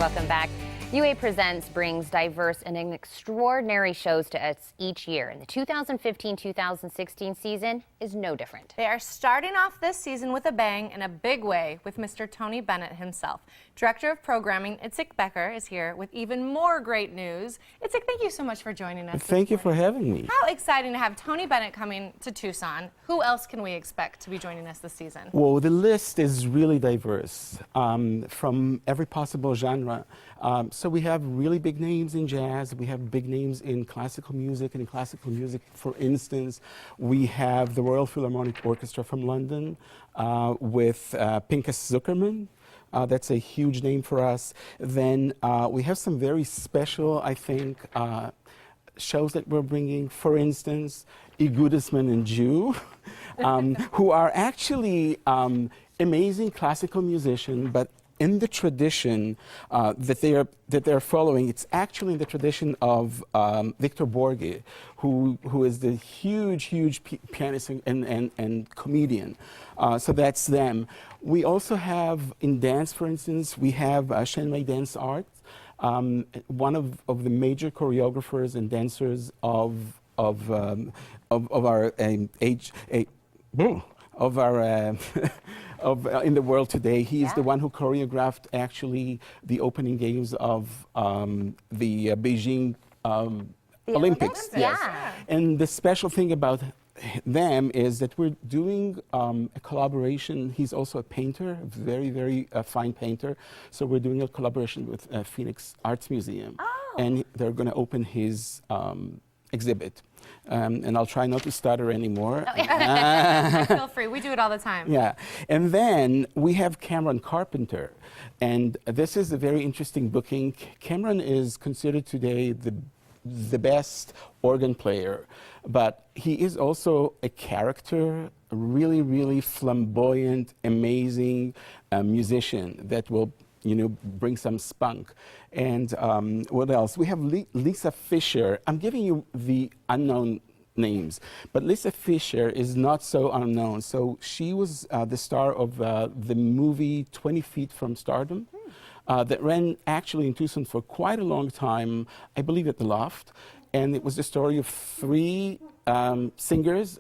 Welcome back. UA Presents brings diverse and extraordinary shows to us each year, and the 2015-2016 season is no different. They are starting off this season with a bang in a big way with Mr. Tony Bennett himself. Director of Programming, Itzik Becker, is here with even more great news. Itzik, thank you so much for joining us. Thank you for having me. How exciting to have Tony Bennett coming to Tucson. Who else can we expect to be joining us this season? Well, the list is really diverse from every possible genre. So we have really big names in jazz, we have big names in classical music, and in classical music, for instance, we have the Royal Philharmonic Orchestra from London with Pinchas Zukerman. That's a huge name for us. Then we have some very special, I think, shows that we're bringing. For instance, Igudesman and Jew, who are actually amazing classical musicians, but in the tradition that they're following, it's actually in the tradition of Victor Borge, who is the huge pianist and comedian. So that's them. We also have in dance, for instance, we have Shenmei Dance Arts, one of the major choreographers and dancers of our age. In the world today. He is the one who choreographed actually the opening games of the Beijing Olympics. Yes. Yeah. And the special thing about them is that we're doing a collaboration. He's also a painter, a very fine painter. So we're doing a collaboration with Phoenix Arts Museum. And they're going to open his exhibit. And I'll try not to stutter anymore. Feel free, we do it all the time. Yeah, and then we have Cameron Carpenter, and this is a very interesting booking. Cameron is considered today the best organ player, but he is also a character, a really flamboyant, amazing musician that will bring some spunk. And what else? We have Lisa Fischer. I'm giving you the unknown names, but Lisa Fischer is not so unknown. So she was the star of the movie 20 Feet from Stardom that ran actually in Tucson for quite a long time, I believe at the Loft. And it was the story of three singers,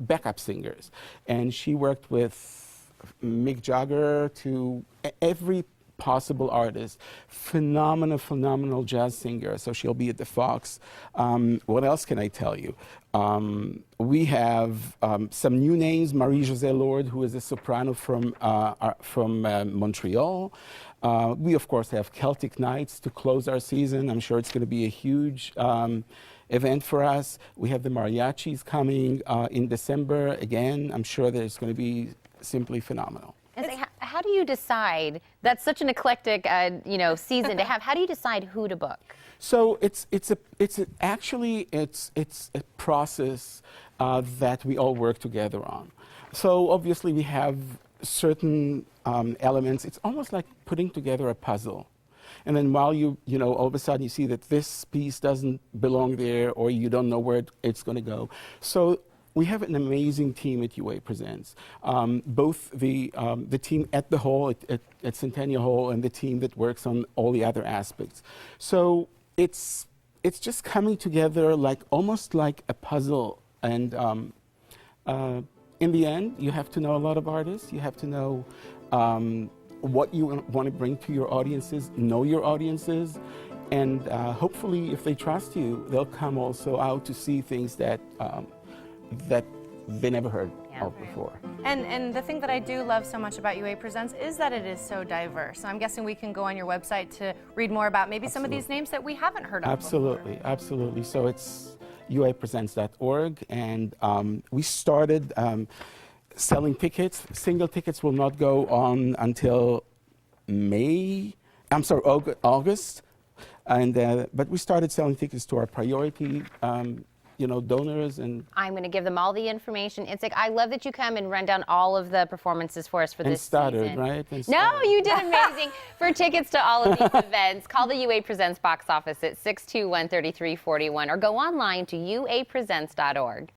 backup singers. And she worked with Mick Jagger to every possible artist. Phenomenal jazz singer. So she'll be at the Fox. What else can I tell you? We have some new names. Marie-Josée Lord, who is a soprano from Montreal. We of course have Celtic Knights to close our season. I'm sure it's going to be a huge event for us. We have the mariachis coming in December. Again, I'm sure that it's going to be simply phenomenal. How do you decide? That's such an eclectic, season to have. How do you decide who to book? So it's a process that we all work together on. So obviously we have certain elements. It's almost like putting together a puzzle. And then while all of a sudden you see that this piece doesn't belong there, or you don't know where it's going to go. So we have an amazing team at UA Presents, both the team at the hall, at Centennial Hall, and the team that works on all the other aspects. So it's just coming together almost like a puzzle. And in the end, you have to know a lot of artists. You have to know what you want to bring to your audiences, know your audiences, and hopefully, if they trust you, they'll come also out to see things that they never heard of before. And the thing that I do love so much about UA Presents is that it is so diverse. So I'm guessing we can go on your website to read more about maybe some of these names that we haven't heard of Absolutely. So it's uapresents.org, and we started selling tickets. Single tickets will not go on until August. And but we started selling tickets to our priority donors. And I'm going to give them all the information. Itzik, I love that you come and run down all of the performances for us for this season. Right? No, you did amazing. For tickets to all of these events, call the UA Presents box office at 621-3341 or go online to uapresents.org.